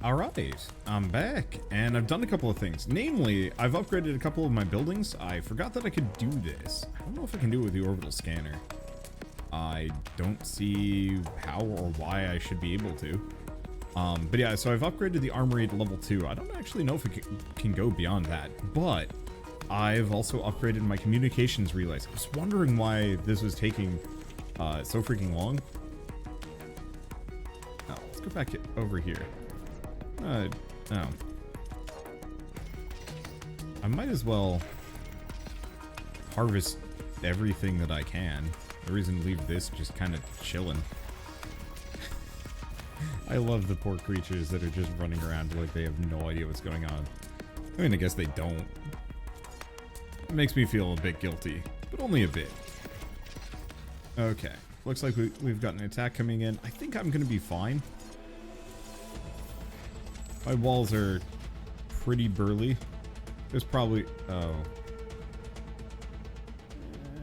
Alright, I'm back, and I've done a couple of things. Namely, I've upgraded a couple of my buildings. I forgot that I could do this. I don't know if I can do it with the orbital scanner. I don't see how or why I should be able to. But yeah, so I've upgraded the armory to level 2. I don't actually know if it can go beyond that, but I've also upgraded my communications relays. I was wondering why this was taking so freaking long. Oh, let's go back over here. Oh. I might as well harvest everything that I can. The reason to leave this just kind of chilling. I love the poor creatures that are just running around like they have no idea what's going on. I mean, I guess they don't. It makes me feel a bit guilty, but only a bit. Okay, looks like we've got an attack coming in. I think I'm going to be fine. My walls are pretty burly. There's probably... oh.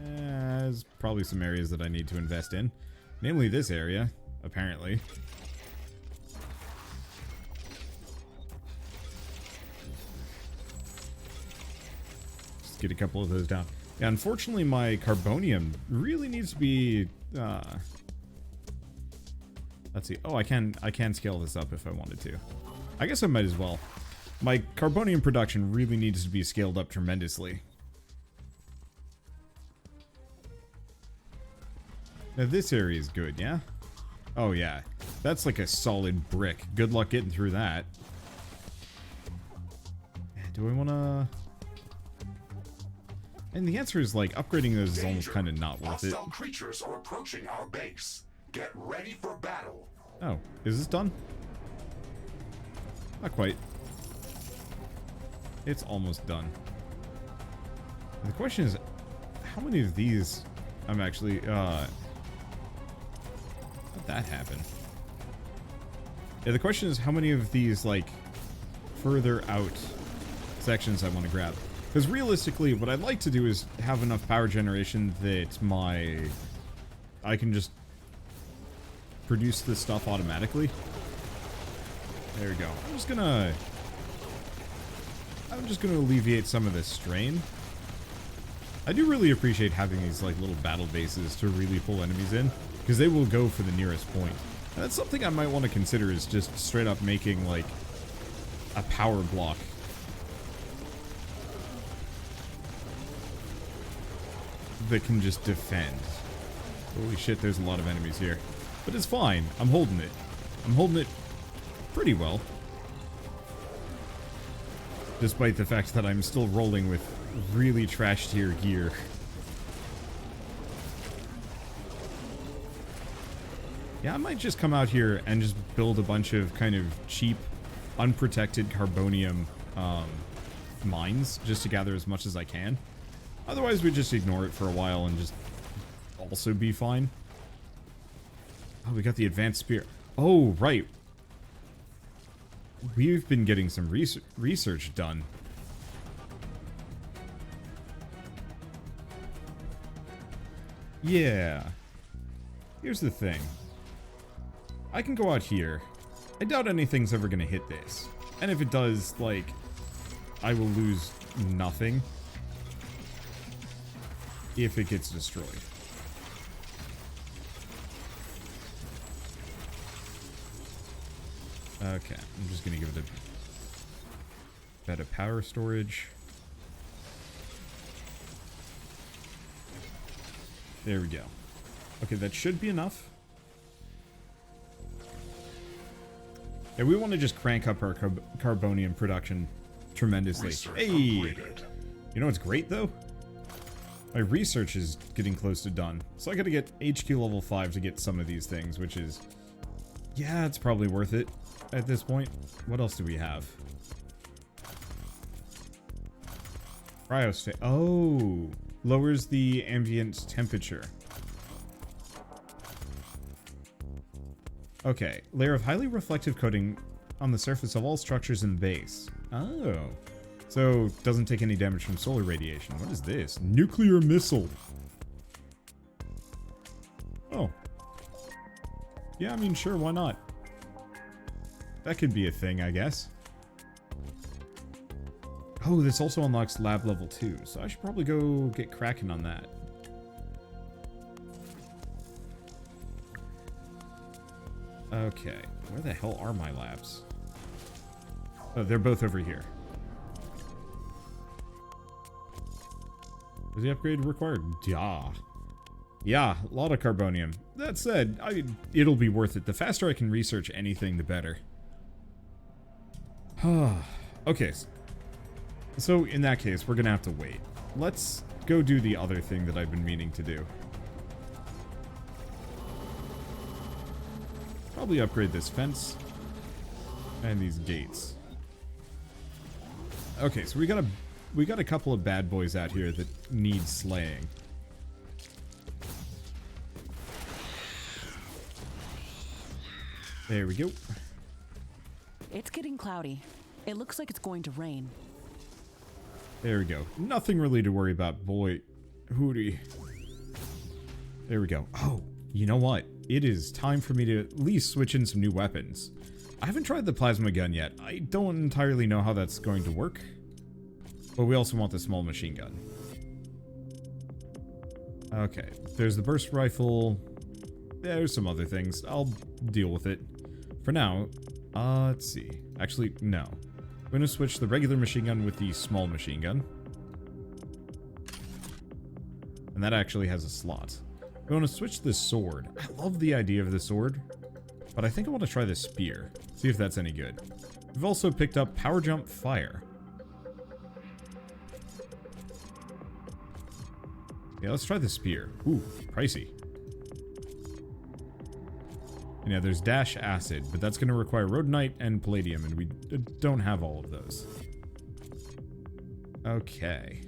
There's probably some areas that I need to invest in. Namely this area, apparently. Just get a couple of those down. Yeah, unfortunately my carbonium really needs to be... let's see. Oh, I can scale this up if I wanted to. I guess I might as well. My carbonium production really needs to be scaled up tremendously. Now this area is good, yeah? Oh yeah, that's like a solid brick. Good luck getting through that. Do I wanna... And the answer is like, upgrading those is almost kind of not worth it. Hostile creatures are approaching our base. Get ready for battle. Oh, is this done? Not quite. It's almost done. The question is, how many of these I'm actually, how'd that happen? Yeah, the question is how many of these, like, further out sections I want to grab. Because realistically, what I'd like to do is have enough power generation that I can just produce this stuff automatically. There we go. I'm just gonna alleviate some of this strain. I do really appreciate having these like little battle bases to really pull enemies in, because they will go for the nearest point. And that's something I might want to consider, is just straight up making like a power block. That can just defend. Holy shit, there's a lot of enemies here. But it's fine. I'm holding it. I'm holding it pretty well. Despite the fact that I'm still rolling with really trash tier gear. Yeah, I might just come out here and just build a bunch of kind of cheap, unprotected carbonium mines just to gather as much as I can. Otherwise, we just ignore it for a while and just also be fine. Oh, we got the advanced spear. Oh, right. We've been getting some research done. Yeah. Here's the thing. I can go out here. I doubt anything's ever gonna hit this. And if it does, like, I will lose nothing if it gets destroyed. Okay, I'm just gonna give it a bit of power storage. There we go. Okay, that should be enough. Yeah, we want to just crank up our carbonium production tremendously. Hey! You know what's great, though? My research is getting close to done. So I gotta get HQ level 5 to get some of these things, which is... yeah, it's probably worth it at this point. What else do we have? Cryostate. Oh! Lowers the ambient temperature. Okay. Layer of highly reflective coating on the surface of all structures in the base. Oh. So, doesn't take any damage from solar radiation. What is this? Nuclear missile. Oh. Yeah, I mean, sure, why not? That could be a thing, I guess. Oh, this also unlocks lab level 2, so I should probably go get cracking on that. Okay, where the hell are my labs? Oh, they're both over here. Is the upgrade required? Yeah, a lot of carbonium. That said, it'll be worth it. The faster I can research anything, the better. Okay, so in that case, we're gonna have to wait. Let's go do the other thing that I've been meaning to do. Probably upgrade this fence and these gates. Okay, so we got a couple of bad boys out here that need slaying. There we go. It's getting cloudy. It looks like it's going to rain. There we go. Nothing really to worry about, boy. Hootie. There we go. Oh, you know what? It is time for me to at least switch in some new weapons. I haven't tried the plasma gun yet. I don't entirely know how that's going to work. But we also want the small machine gun. Okay, there's the burst rifle. There's some other things. I'll deal with it. For now, let's see. Actually, no. I'm going to switch the regular machine gun with the small machine gun. And that actually has a slot. I want to switch this sword. I love the idea of the sword, but I think I want to try the spear. See if that's any good. We've also picked up power jump fire. Yeah, let's try the spear. Ooh, pricey. And yeah, there's dash acid, but that's going to require rhodonite and palladium, and we don't have all of those. Okay.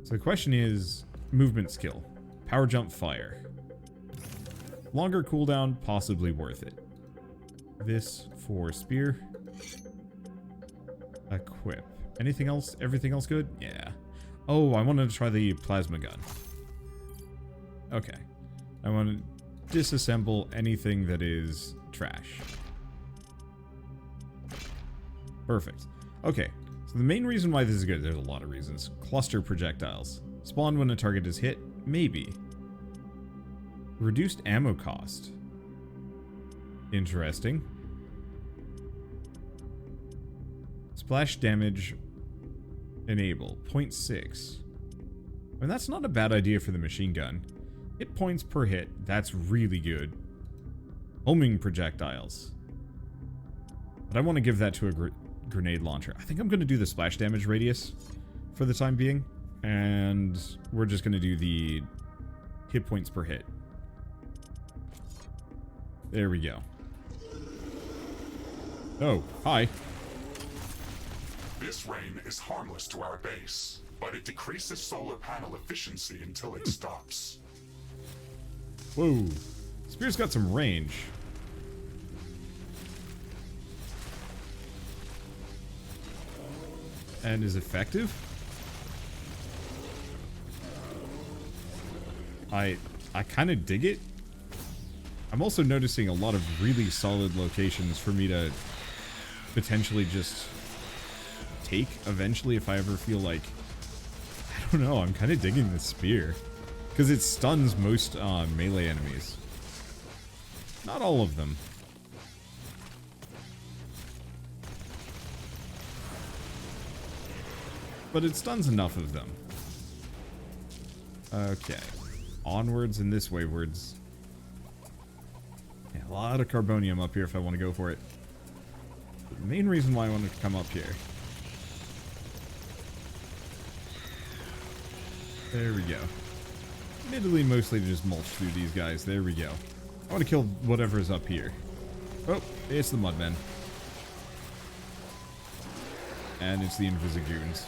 So the question is movement skill. Power jump fire. Longer cooldown, possibly worth it. This for spear. Equip. Anything else? Everything else good? Yeah. Oh, I wanted to try the plasma gun. Okay. I want to disassemble anything that is trash. Perfect. Okay. So the main reason why this is good, there's a lot of reasons. Cluster projectiles. Spawn when a target is hit. Maybe. Reduced ammo cost. Interesting. Splash damage. Enable. 0.6. I mean, that's not a bad idea for the machine gun. Hit points per hit. That's really good. Homing projectiles. But I want to give that to a grenade launcher. I think I'm going to do the splash damage radius for the time being. And we're just going to do the hit points per hit. There we go. Oh, hi. This rain is harmless to our base, but it decreases solar panel efficiency until it stops. Whoa. Spear's got some range. And is effective? I kind of dig it. I'm also noticing a lot of really solid locations for me to potentially just take eventually if I ever feel like... I don't know, I'm kind of digging the spear. Because it stuns most melee enemies. Not all of them. But it stuns enough of them. Okay. Onwards and this waywards. Yeah, a lot of carbonium up here if I want to go for it. The main reason why I wanted to come up here. There we go. Admittedly, mostly to just mulch through these guys. There we go. I want to kill whatever is up here. Oh, it's the Mudmen. And it's the Invisigoons.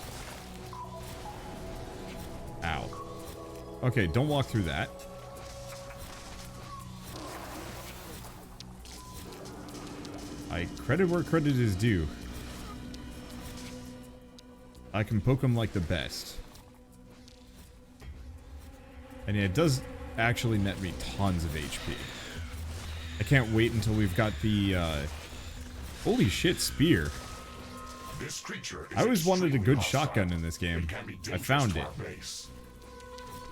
Ow. Okay, don't walk through that. I credit where credit is due. I can poke them like the best. And yeah, it does actually net me tons of HP. I can't wait until we've got the Holy shit, spear. This creature is I always wanted a extremely good hostile. shotgun in this game. It can be I dangerous found to it. our base.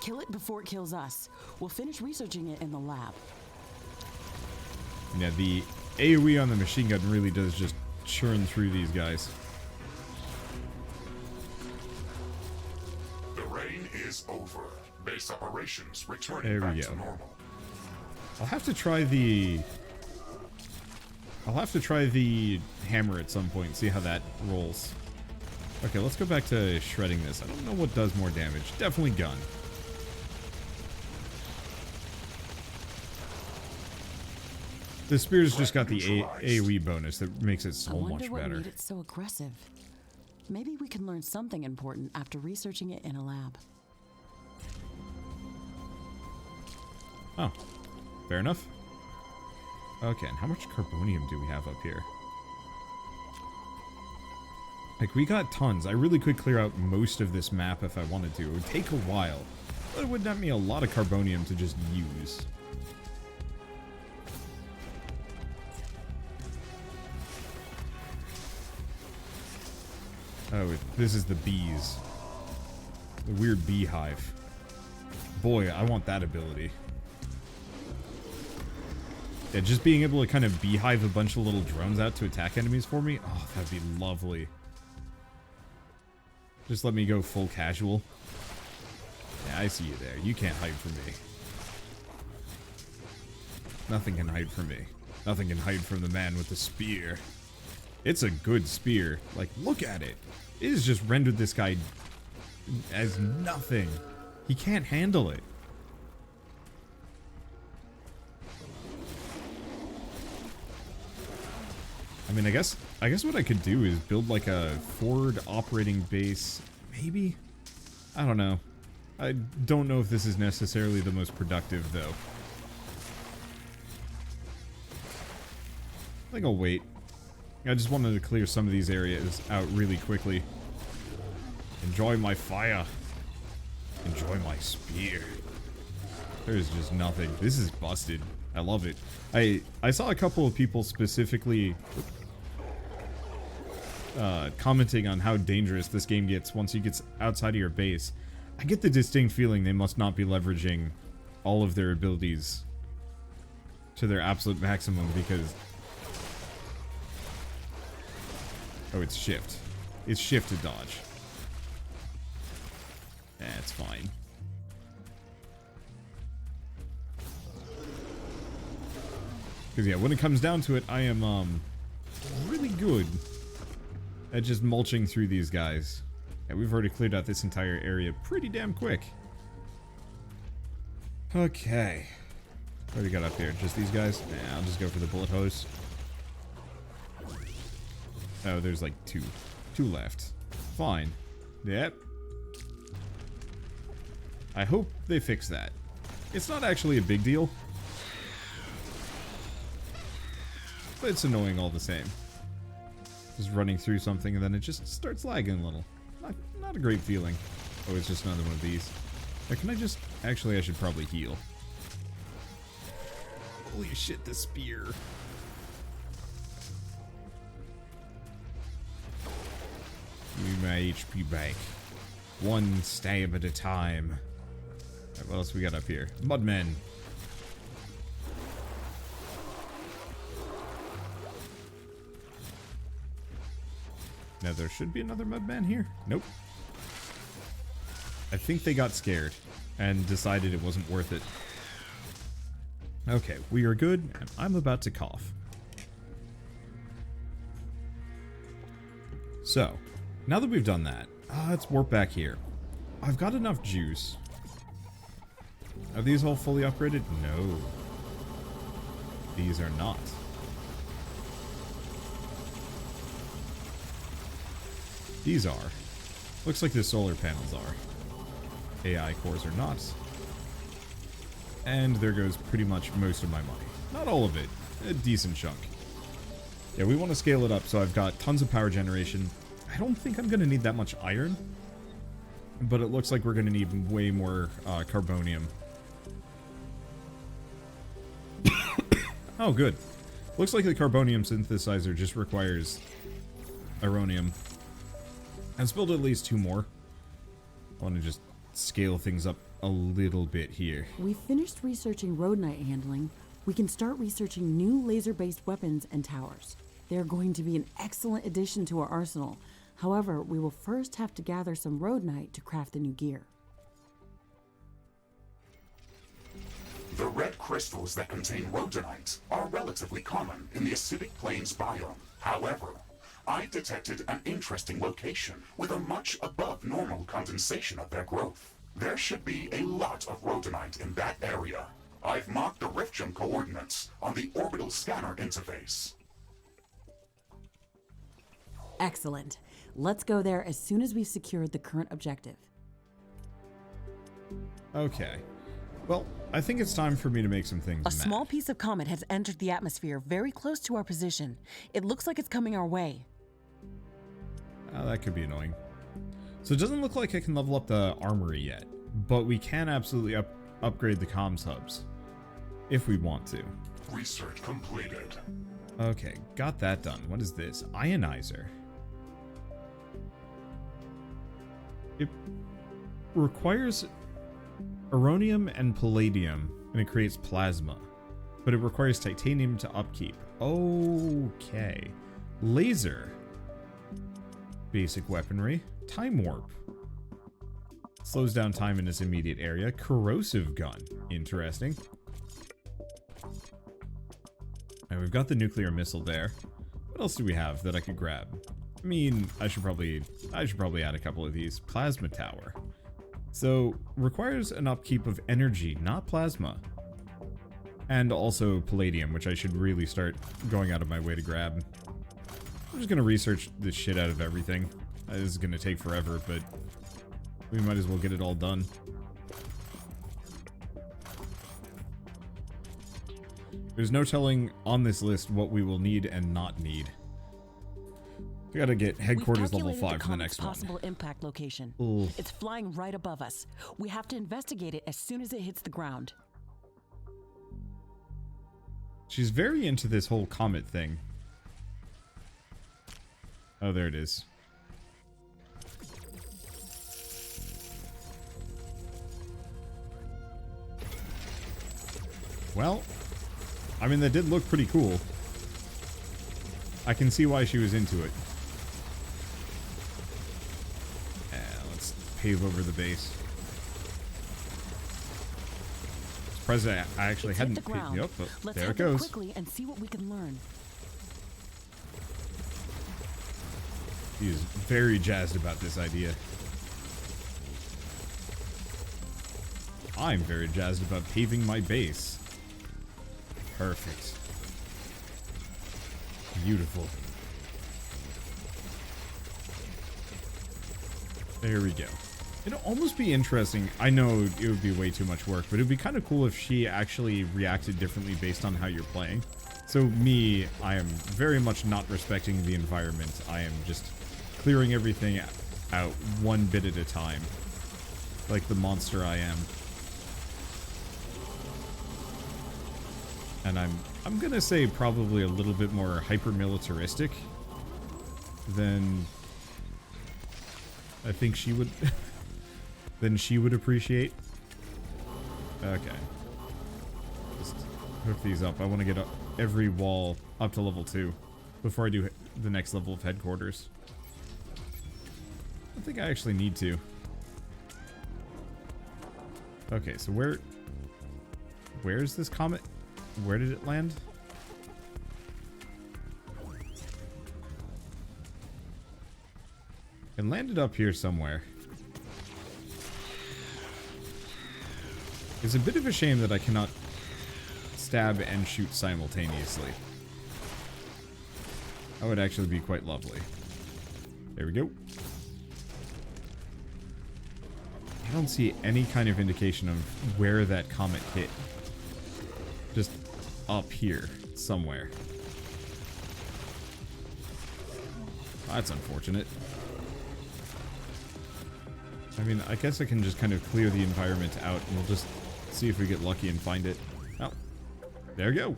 Kill it before it kills us. We'll finish researching it in the lab. Yeah, the AoE on the machine gun really does just churn through these guys. The rain is over. Base operations returning There we back go. to normal. I'll have to try the hammer at some point, see how that rolls. Okay, let's go back to shredding this. I don't know what does more damage. Definitely gun. The spear's just got the AoE bonus that makes it I so wonder much what better. made it so aggressive. Maybe we can learn something important after researching it in a lab. Oh, fair enough. Okay, and how much carbonium do we have up here? Like, we got tons. I really could clear out most of this map if I wanted to. It would take a while, but it would net me a lot of carbonium to just use. Oh, this is the bees. The weird beehive. Boy, I want that ability. Yeah, just being able to kind of beehive a bunch of little drones out to attack enemies for me. Oh, that'd be lovely. Just let me go full casual. Yeah, I see you there. You can't hide from me. Nothing can hide from me. Nothing can hide from the man with the spear. It's a good spear. Like, look at it. It has just rendered this guy as nothing. He can't handle it. I mean, I guess what I could do is build like a forward operating base. Maybe? I don't know. I don't know if this is necessarily the most productive, though. I think I'll wait. I just wanted to clear some of these areas out really quickly. Enjoy my fire. Enjoy my spear. There's just nothing. This is busted. I love it. I saw a couple of people specifically commenting on how dangerous this game gets once you get outside of your base. I get the distinct feeling they must not be leveraging all of their abilities to their absolute maximum because... Oh, it's shift. It's shift to dodge. That's fine. Because, yeah, when it comes down to it, I am, really good at just mulching through these guys. Yeah, we've already cleared out this entire area pretty damn quick. Okay. What do we got up here? Just these guys? Nah, I'll just go for the bullet hose. Oh, there's like two. Two left. Fine. Yep. I hope they fix that. It's not actually a big deal. But it's annoying all the same. Just running through something and then it just starts lagging a little. Not a great feeling. Oh, it's just another one of these. Now, can I just... Actually, I should probably heal. Holy shit, the spear. Give me my HP back. One stab at a time. Alright, what else we got up here? Mudmen. Now there should be another mudman here. Nope. I think they got scared and decided it wasn't worth it. Okay, we are good, and I'm about to cough. So, now that we've done that, let's warp back here. I've got enough juice. Are these all fully upgraded? No. These are not. These are. Looks like the solar panels are. AI cores are not. And there goes pretty much most of my money. Not all of it. A decent chunk. Yeah, we want to scale it up, so I've got tons of power generation. I don't think I'm going to need that much iron. But it looks like we're going to need way more carbonium. Oh, good. Looks like the carbonium synthesizer just requires uranium. Let's build at least 2 more. I want to just scale things up a little bit here. We finished researching rhodonite handling. We can start researching new laser-based weapons and towers. They're going to be an excellent addition to our arsenal. However, we will first have to gather some rhodonite to craft the new gear. The red crystals that contain rhodonite are relatively common in the acidic plains biome. However, I detected an interesting location with a much above normal condensation of their growth. There should be a lot of rhodonite in that area. I've marked the rift gem coordinates on the orbital scanner interface. Excellent. Let's go there as soon as we've secured the current objective. Okay. Well, I think it's time for me to make some things A small piece of comet has entered the atmosphere very close to our position. It looks like it's coming our way. That could be annoying. So it doesn't look like I can level up the armory yet, but we can absolutely upgrade the comms hubs if we want to. Research completed. Okay, got that done. What is this? Ionizer. It requires uranium and palladium, and it creates plasma, but it requires titanium to upkeep. Okay. Laser. Basic weaponry. Time warp. Slows down time in its immediate area. Corrosive gun. Interesting. And we've got the nuclear missile there. What else do we have that I could grab? I mean, I should probably add a couple of these. Plasma tower. So, requires an upkeep of energy, not plasma. And also palladium, which I should really start going out of my way to grab. I'm just gonna research the shit out of everything. This is gonna take forever, but we might as well get it all done. There's no telling on this list what we will need and not need. We gotta get headquarters level 5 for the next one. Possible impact location. Ooh. It's flying right above us. We have to investigate it as soon as it hits the ground. She's very into this whole comet thing. Oh, there it is. Well, I mean, that did look pretty cool. I can see why she was into it. Let's pave over the base. Surprised I actually It's hadn't hit the paved ground. me up, but Let's there head it there goes. quickly and see what we can learn. He is very jazzed about this idea. I'm very jazzed about paving my base. Perfect. Beautiful. There we go. It'd almost be interesting. I know it would be way too much work, but it'd be kind of cool if she actually reacted differently based on how you're playing. So me, I am very much not respecting the environment. I am just clearing everything out one bit at a time. Like the monster I am. And I'm gonna say probably a little bit more hyper-militaristic than I think she would than she would appreciate. Okay. Just hook these up. I want to get up every wall up to level 2 before I do the next level of headquarters. I think I actually need to. Okay, so where's this comet? Where did it land? It landed up here somewhere. It's a bit of a shame that I cannot stab and shoot simultaneously. That would actually be quite lovely. There we go. I don't see any kind of indication of where that comet hit. Just up here somewhere. That's unfortunate. I mean, I guess I can just kind of clear the environment out and we'll just see if we get lucky and find it. Oh, there we go.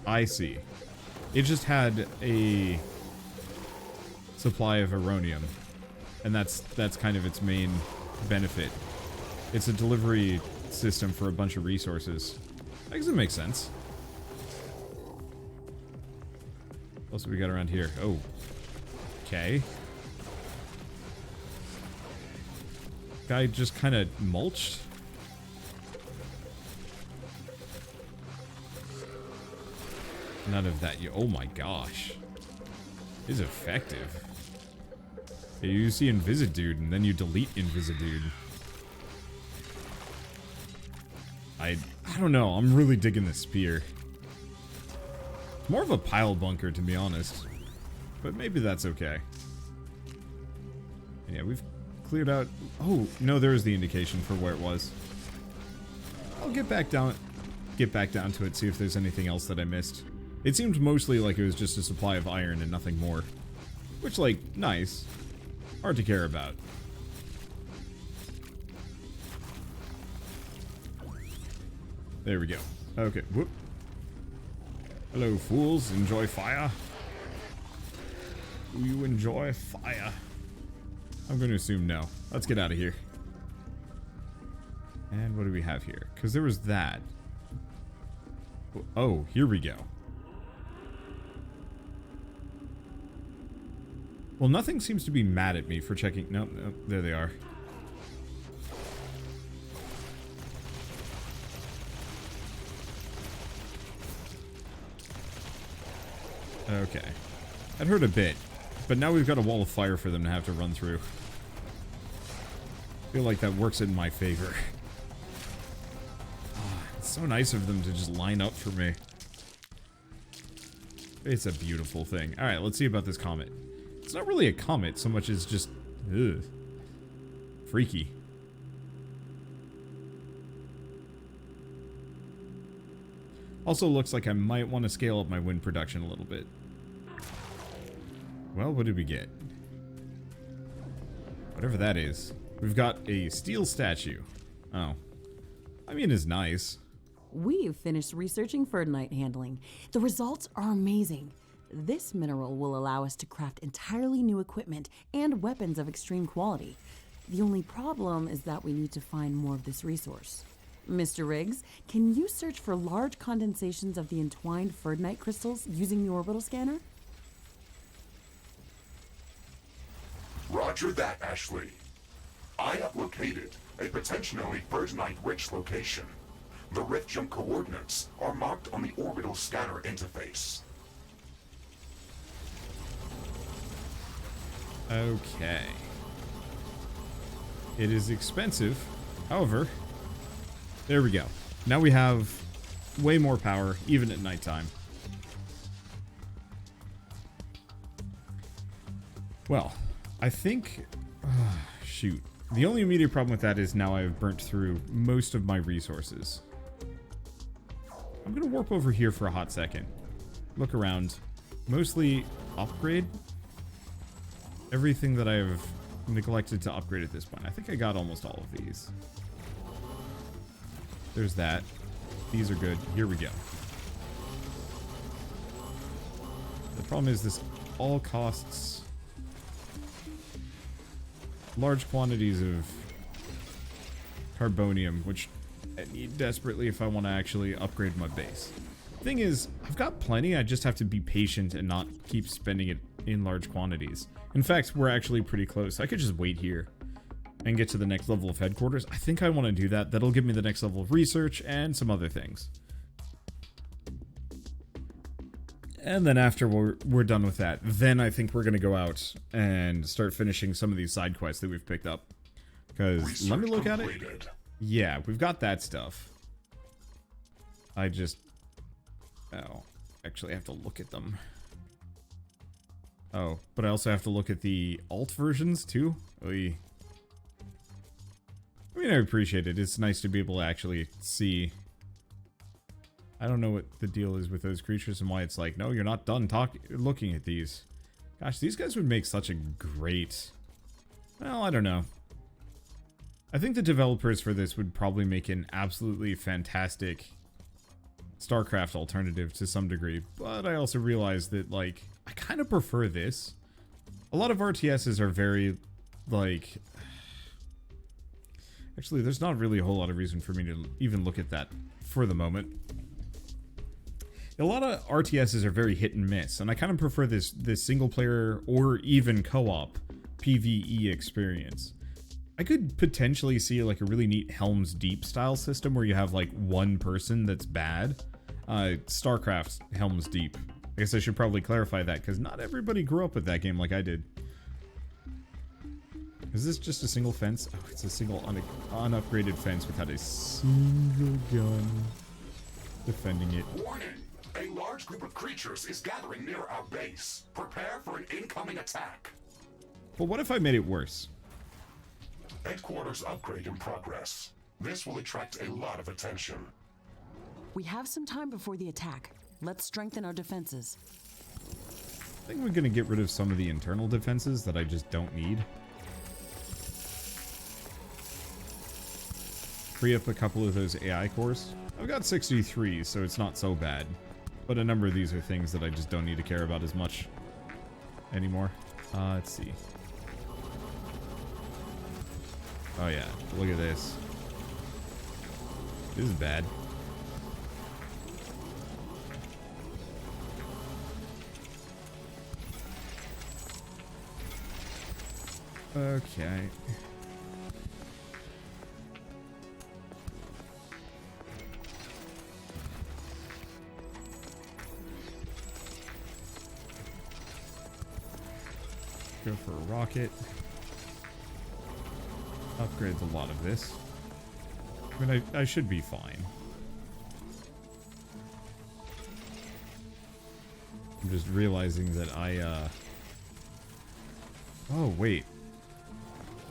I see. It just had a supply of uranium, and that's kind of its main benefit. It's a delivery system for a bunch of resources. I guess it makes sense. What else have we got around here? Oh. Okay. Guy just kind of mulched. None of that. Oh my gosh. It's effective. Yeah, you see Invisidude and then you delete Invisidude. I don't know. I'm really digging the spear. It's more of a pile bunker, to be honest. But maybe that's okay. Yeah, we've cleared out... Oh, no, there's the indication for where it was. I'll get back down to it, see if there's anything else that I missed. It seemed mostly like it was just a supply of iron and nothing more. Which, like, nice. Hard to care about. There we go. Okay, whoop. Hello, fools. Enjoy fire? Do you enjoy fire? I'm going to assume no. Let's get out of here. And what do we have here? Because there was that. Oh, here we go. Well, nothing seems to be mad at me for checking... Nope, nope, there they are. Okay. That hurt a bit, but now we've got a wall of fire for them to have to run through. I feel like that works in my favor. It's so nice of them to just line up for me. It's a beautiful thing. Alright, let's see about this comet. It's not really a comet so much as just... Ugh. Freaky. Also looks like I might want to scale up my wind production a little bit. Well, what did we get? Whatever that is. We've got a steel statue. Oh. I mean, it's nice. We've finished researching Ferdinite handling. The results are amazing. This mineral will allow us to craft entirely new equipment and weapons of extreme quality. The only problem is that we need to find more of this resource. Mr. Riggs, can you search for large condensations of the entwined Ferdinite crystals using the orbital scanner? Roger that, Ashley. I have located a potentially Ferdinite-rich location. The rift jump coordinates are marked on the orbital scanner interface. Okay. It is expensive. However, there we go. Now we have way more power, even at nighttime. Well, I think... shoot. The only immediate problem with that is now I've burnt through most of my resources. I'm going to warp over here for a hot second. Look around. Mostly upgrade everything that I've neglected to upgrade at this point. I think I got almost all of these. There's that. These are good. Here we go. The problem is this all costs large quantities of carbonium, which I need desperately if I want to actually upgrade my base. Thing is, I've got plenty, I just have to be patient and not keep spending it in large quantities. In fact, we're actually pretty close. I could just wait here and get to the next level of headquarters. I think I want to do that. That'll give me the next level of research and some other things. And then after we're done with that, then I think we're going to go out and start finishing some of these side quests that we've picked up. Because, let me look at it. Yeah, we've got that stuff. I just... Oh, actually I have to look at them. Oh, but I also have to look at the alt versions too? Oy. I mean, I appreciate it. It's nice to be able to actually see. I don't know what the deal is with those creatures and why it's like, no, you're not done looking at these. Gosh, these guys would make such a great... Well, I don't know. I think the developers for this would probably make an absolutely fantastic StarCraft alternative to some degree, but I also realized that, like, I kind of prefer this. A lot of RTSs are very, like... Actually, there's not really a whole lot of reason for me to even look at that for the moment. A lot of RTSs are very hit and miss, and I kind of prefer this single player or even co-op PvE experience. I could potentially see like a really neat Helm's Deep style system where you have like one person that's bad. StarCraft's Helm's Deep. I guess I should probably clarify that because not everybody grew up with that game like I did. Is this just a single fence? Oh, it's a single unupgraded fence without a single gun defending it. Warning! A large group of creatures is gathering near our base. Prepare for an incoming attack. But what if I made it worse? Headquarters upgrade in progress. This will attract a lot of attention. We have some time before the attack. Let's strengthen our defenses. I think we're going to get rid of some of the internal defenses that I just don't need. Free up a couple of those AI cores. I've got 63, so it's not so bad. But a number of these are things that I just don't need to care about as much anymore. Let's see. Oh yeah, look at this. This is bad. Okay. Go for a rocket. Upgrades a lot of this. I mean, I should be fine. I'm just realizing that Oh, wait.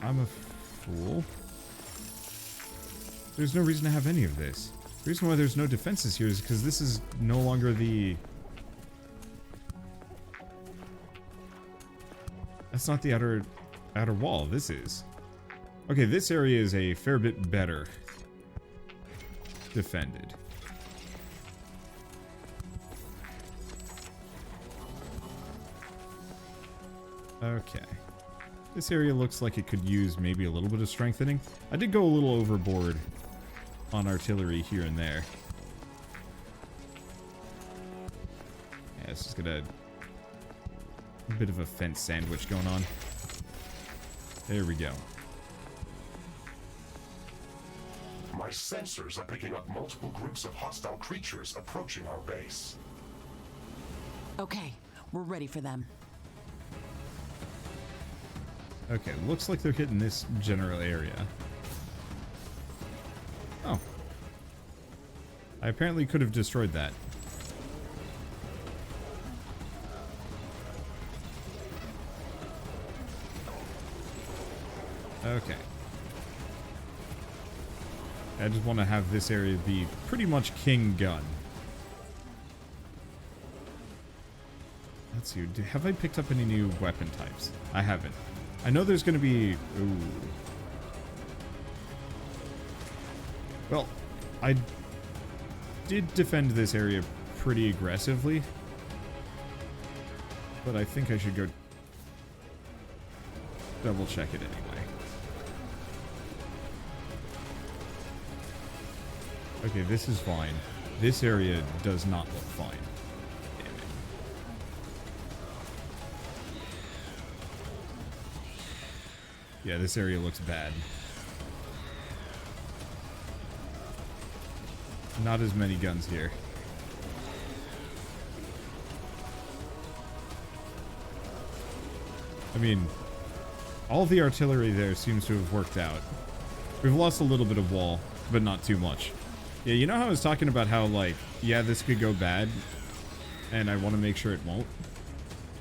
I'm a fool. There's no reason to have any of this. The reason why there's no defenses here is because this is no longer the... That's not the outer wall. This is. Okay, this area is a fair bit better defended. Okay. This area looks like it could use maybe a little bit of strengthening. I did go a little overboard on artillery here and there. Yeah, it's just gonna... A bit of a fence sandwich going on. There we go. My sensors are picking up multiple groups of hostile creatures approaching our base. Okay, we're ready for them. Okay, looks like they're hitting this general area. Oh. I apparently could have destroyed that. Okay. I just want to have this area be pretty much king gun. Let's see, have I picked up any new weapon types? I haven't. I know there's going to be... Ooh. Well, I did defend this area pretty aggressively. But I think I should go double check it anyway. Okay, this is fine. This area does not look fine. Damn it. Yeah, this area looks bad. Not as many guns here. I mean, all the artillery there seems to have worked out. We've lost a little bit of wall, but not too much. Yeah, you know how I was talking about how, like, yeah, this could go bad, and I want to make sure it won't?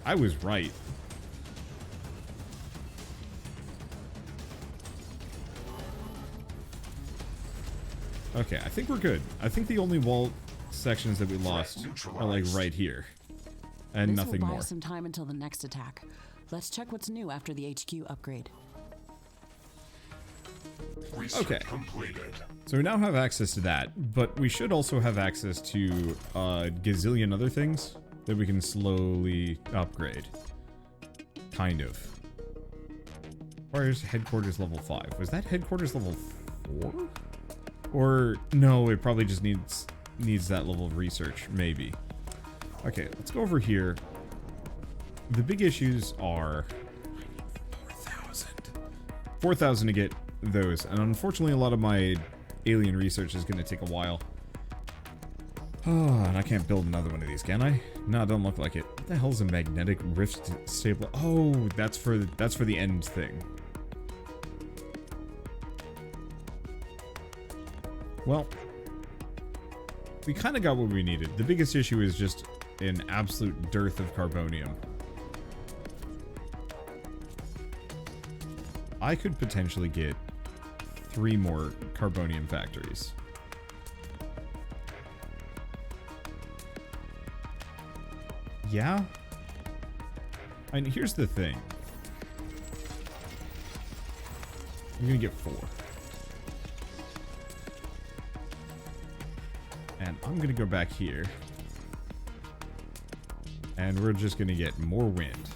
I was right. Okay, I think we're good. I think the only wall sections that we lost are, like, right here. And nothing more. This will buy some time until the next attack. Let's check what's new after the HQ upgrade. Research Okay. completed. So we now have access to that, but we should also have access to a gazillion other things that we can slowly upgrade. Kind of. Where's headquarters level 5? Was that headquarters level 4? Or no, it probably just needs that level of research, maybe. Okay, let's go over here. The big issues are 4,000 to get those, and unfortunately a lot of my alien research is going to take a while. Oh, and I can't build another one of these, can I? No, it don't look like it. What the hell is a magnetic rift stable? Oh, that's for the end thing. Well, we kind of got what we needed. The biggest issue is just an absolute dearth of carbonium. I could potentially get 3 more carbonium factories. Yeah? And here's the thing. I'm gonna get 4. And I'm gonna go back here. And we're just gonna get more wind.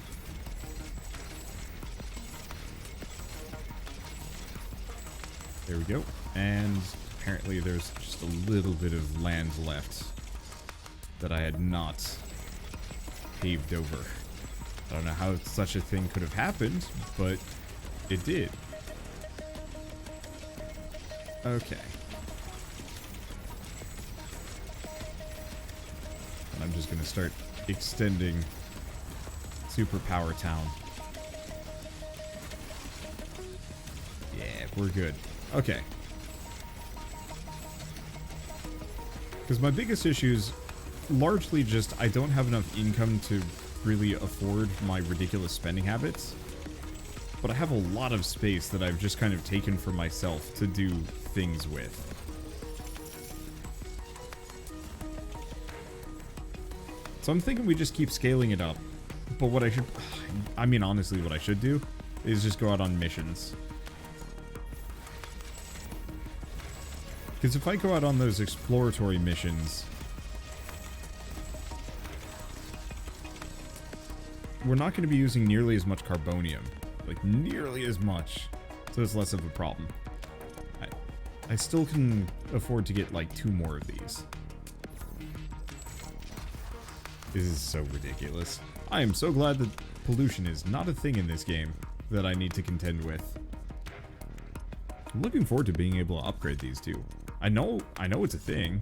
There we go. And apparently there's just a little bit of land left that I had not paved over. I don't know how such a thing could have happened, but it did. Okay. And I'm just gonna start extending Superpower Town. Yeah, we're good. Okay. Because my biggest issues largely just I don't have enough income to really afford my ridiculous spending habits. But I have a lot of space that I've just kind of taken for myself to do things with. So I'm thinking we just keep scaling it up. But what I mean honestly what I should do is just go out on missions. Because if I go out on those exploratory missions, we're not going to be using nearly as much carbonium. Like, nearly as much. So it's less of a problem. I still can afford to get, like, 2 more of these. This is so ridiculous. I am so glad that pollution is not a thing in this game that I need to contend with. I'm looking forward to being able to upgrade these two. I know it's a thing.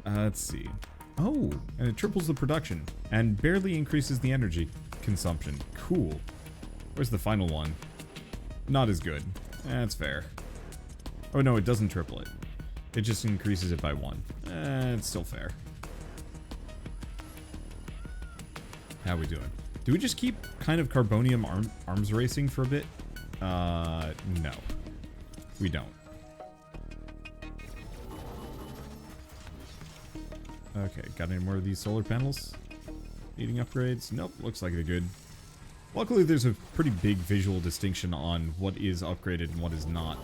Let's see. Oh, and it triples the production and barely increases the energy consumption. Cool. Where's the final one? Not as good. That's fair. Oh no, it doesn't triple it. It just increases it by 1. It's still fair. How we doing? Do we just keep kind of carbonium arms racing for a bit? No. We don't. Okay, got any more of these solar panels? Needing upgrades? Nope, looks like they're good. Luckily, there's a pretty big visual distinction on what is upgraded and what is not.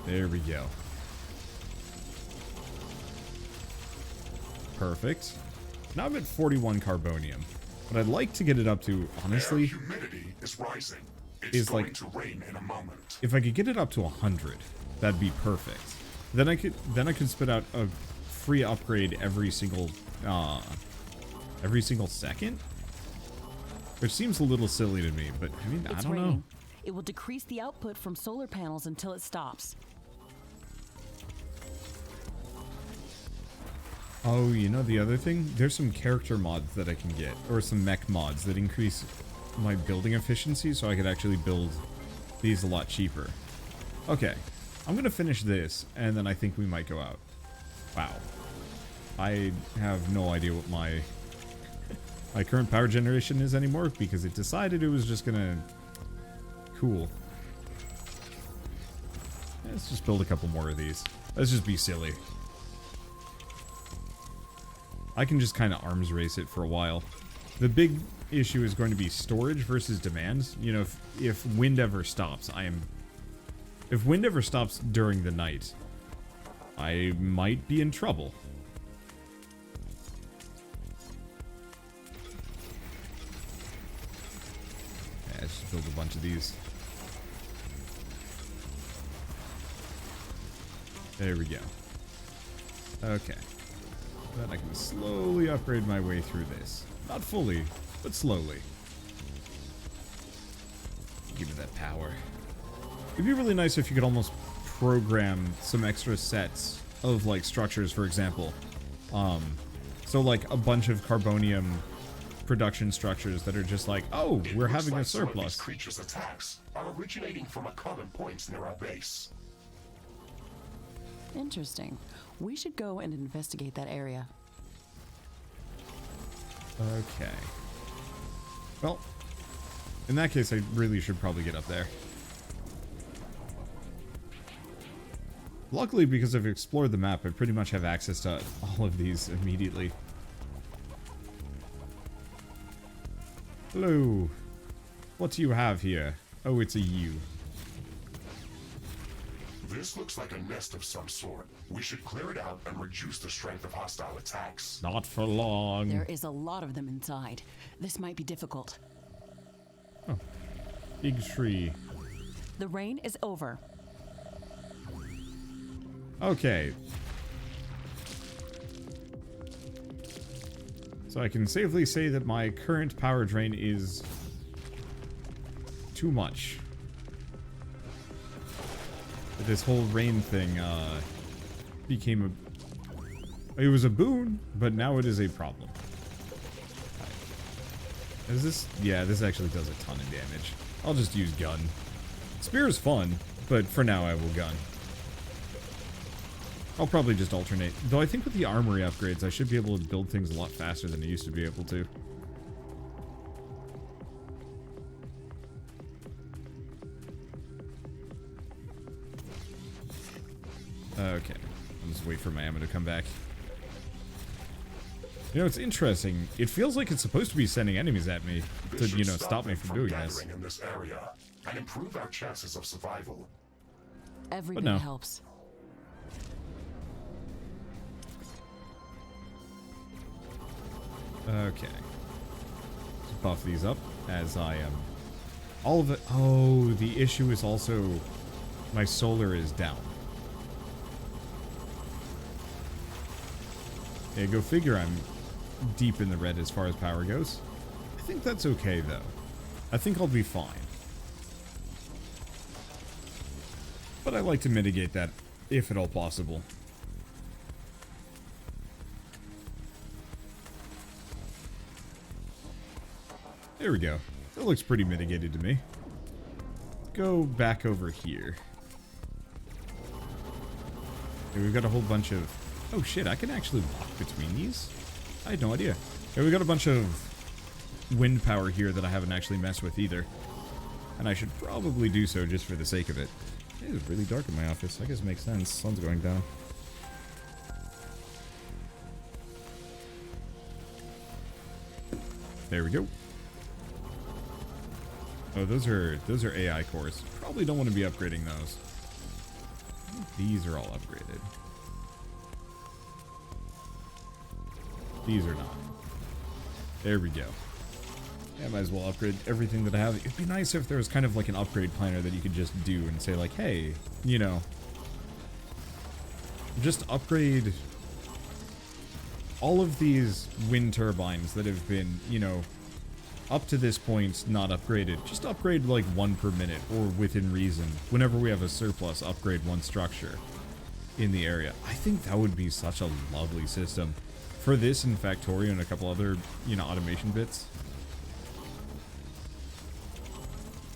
There we go. Perfect. Now I'm at 41 carbonium. What I'd like to get it up to, honestly, Air humidity is rising. It's is going like to rain in a moment. if I could get it up to 100, that'd be perfect. Then I could spit out a free upgrade every single second, which seems a little silly to me. But I mean, I don't know. It will decrease the output from solar panels until it stops. Oh, you know the other thing? There's some character mods that I can get, or some mech mods that increase my building efficiency, so I could actually build these a lot cheaper. Okay, I'm gonna finish this, and then I think we might go out. Wow. I have no idea what my current power generation is anymore, because it decided it was just gonna... Cool. Let's just build a couple more of these. Let's just be silly. I can just kind of arms race it for a while. The big issue is going to be storage versus demand. You know, if wind ever stops, if wind ever stops during the night, I might be in trouble. Yeah, let's just build a bunch of these. There we go. Okay. Then I can slowly upgrade my way through this. Not fully, but slowly. Give me that power. It'd be really nice if you could almost program some extra sets of, like, structures, for example. So, like, a bunch of carbonium production structures that are just like, oh, we're having a surplus. Some of these creatures' attacks are originating from a common point near our base. Interesting. We should go and investigate that area. Okay. Well, in that case, I really should probably get up there. Luckily, because I've explored the map, I pretty much have access to all of these immediately. Hello. What do you have here? Oh, it's a U. This looks like a nest of some sort. We should clear it out and reduce the strength of hostile attacks. Not for long. There is a lot of them inside. This might be difficult. Oh. Big tree. The rain is over. Okay. So I can safely say that my current power drain is too much. This whole rain thing became it was a boon, but now it is a problem. Is this? Yeah, this actually does a ton of damage. I'll just use gun. Spear is fun, but for now I will gun. I'll probably just alternate. Though I think with the armory upgrades, I should be able to build things a lot faster than I used to be able to. Okay. I'll just wait for my ammo to come back. You know, it's interesting. It feels like it's supposed to be sending enemies at me to, you know, stop me from doing this. In this area and improve our chances of survival. Every bit helps. Okay. Just buff these up as I am. All of it. Oh, the issue is also my solar is down. Yeah, go figure I'm deep in the red as far as power goes. I think that's okay, though. I think I'll be fine. But I like to mitigate that, if at all possible. There we go. That looks pretty mitigated to me. Go back over here. Okay, we've got a whole bunch of... Oh shit, I can actually walk between these? I had no idea. Okay, we got a bunch of wind power here that I haven't actually messed with either. And I should probably do so just for the sake of it. It is really dark in my office. I guess it makes sense. Sun's going down. There we go. Oh, those are AI cores. Probably don't want to be upgrading those. These are all upgraded. These are not. There we go. Yeah, might as well upgrade everything that I have. It'd be nice if there was kind of like an upgrade planner that you could just do and say like, hey, you know, just upgrade all of these wind turbines that have been, you know, up to this point not upgraded. Just upgrade like one per minute or within reason. Whenever we have a surplus, upgrade one structure in the area. I think that would be such a lovely system. For this and Factorio and a couple other, you know, automation bits.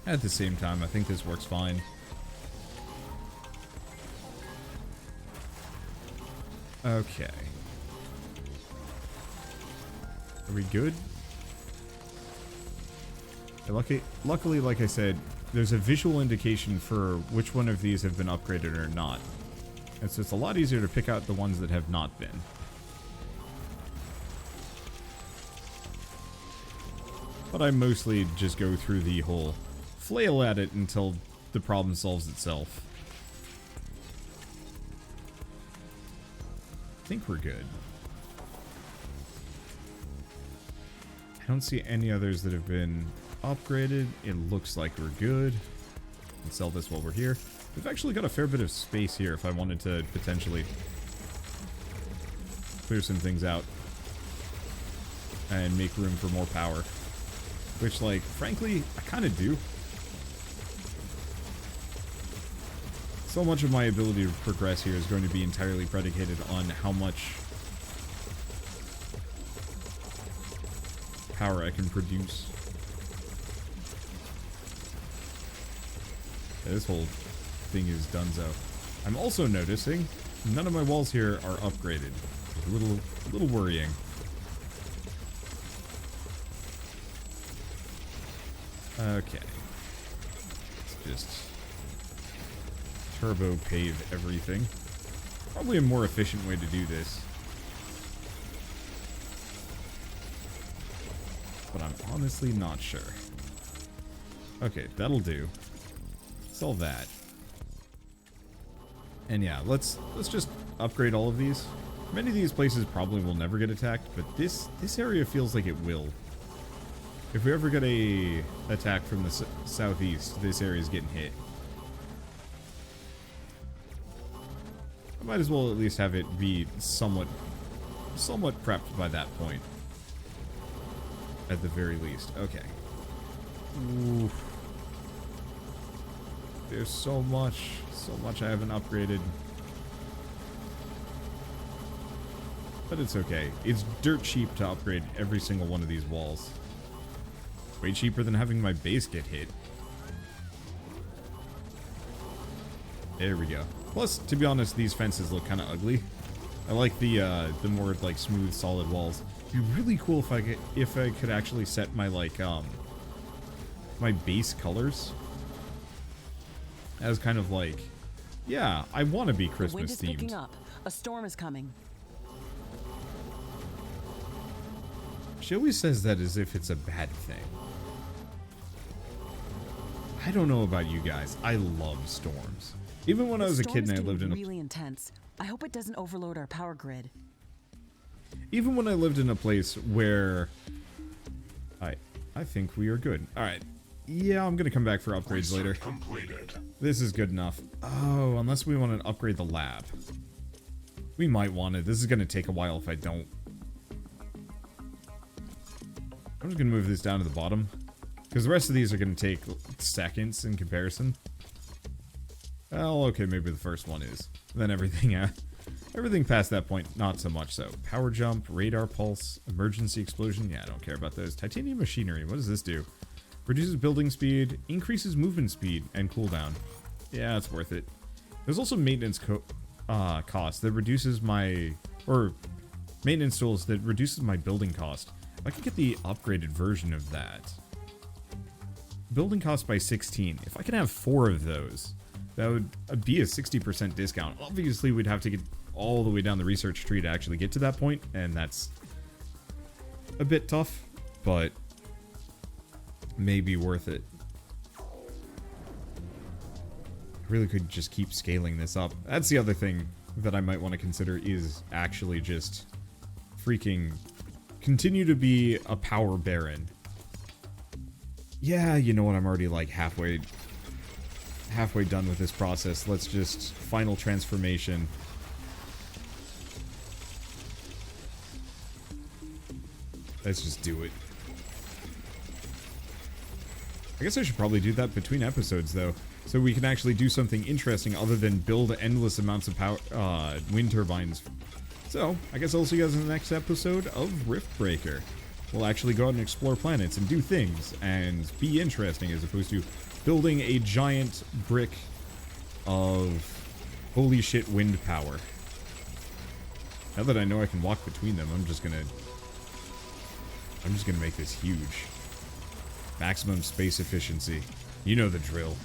At the same time, I think this works fine. Okay. Are we good? Luckily, like I said, there's a visual indication for which one of these have been upgraded or not. And so it's a lot easier to pick out the ones that have not been. but I mostly just go through the whole flail at it until the problem solves itself. I think we're good. I don't see any others that have been upgraded. It looks like we're good. Can sell this while we're here. We've actually got a fair bit of space here if I wanted to potentially clear some things out and make room for more power. Which, like, frankly, I kind of do. So much of my ability to progress here is going to be entirely predicated on how much power I can produce. Yeah, this whole thing is donezo. I'm also noticing none of my walls here are upgraded. A little worrying. Okay. Let's just turbo pave everything. Probably a more efficient way to do this. But I'm honestly not sure. Okay, that'll do. Solve that. And yeah, let's just upgrade all of these. Many of these places probably will never get attacked, but this area feels like it will. If we ever get a attack from the southeast, this area is getting hit. I might as well at least have it be somewhat prepped by that point. At the very least. Okay. Ooh. There's so much I haven't upgraded. But it's okay. It's dirt cheap to upgrade every single one of these walls. Way cheaper than having my base get hit. There we go. Plus, to be honest, these fences look kind of ugly. I like the more like smooth, solid walls. It'd be really cool if I could actually set my like my base colors as kind of like, yeah, I want to be Christmas the wind is themed. picking up. A storm is coming. She always says that as if it's a bad thing. I don't know about you guys. I love storms. Even when I was a kid and I lived in a really intense. I hope it doesn't overload our power grid. Even when I lived in a place where I think we are good. All right. Yeah, I'm going to come back for upgrades later. Completed. This is good enough. Oh, unless we want to upgrade the lab. We might want it. This is going to take a while if I don't. I'm just going to move this down to the bottom. Because the rest of these are going to take seconds in comparison. Well, okay, maybe the first one is. Then everything past that point, not so much so. Power jump, radar pulse, emergency explosion. Yeah, I don't care about those. Titanium machinery. What does this do? Reduces building speed, increases movement speed, and cooldown. Yeah, it's worth it. There's also maintenance cost that reduces my... Or maintenance tools that reduces my building cost. I could get the upgraded version of that. Building cost by 16. If I can have 4 of those, that would be a 60% discount. Obviously, we'd have to get all the way down the research tree to actually get to that point, and that's a bit tough, but maybe worth it. I really could just keep scaling this up. That's the other thing that I might want to consider is actually just freaking continue to be a power baron. Yeah, you know what? I'm already like halfway done with this process. Let's just final transformation. Let's just do it. I guess I should probably do that between episodes, though, so we can actually do something interesting other than build endless amounts of power, wind turbines. So, I guess I'll see you guys in the next episode of Riftbreaker. We'll actually go out and explore planets and do things and be interesting as opposed to building a giant brick of holy shit wind power. Now that I know I can walk between them, I'm just gonna make this huge. Maximum space efficiency. You know the drill.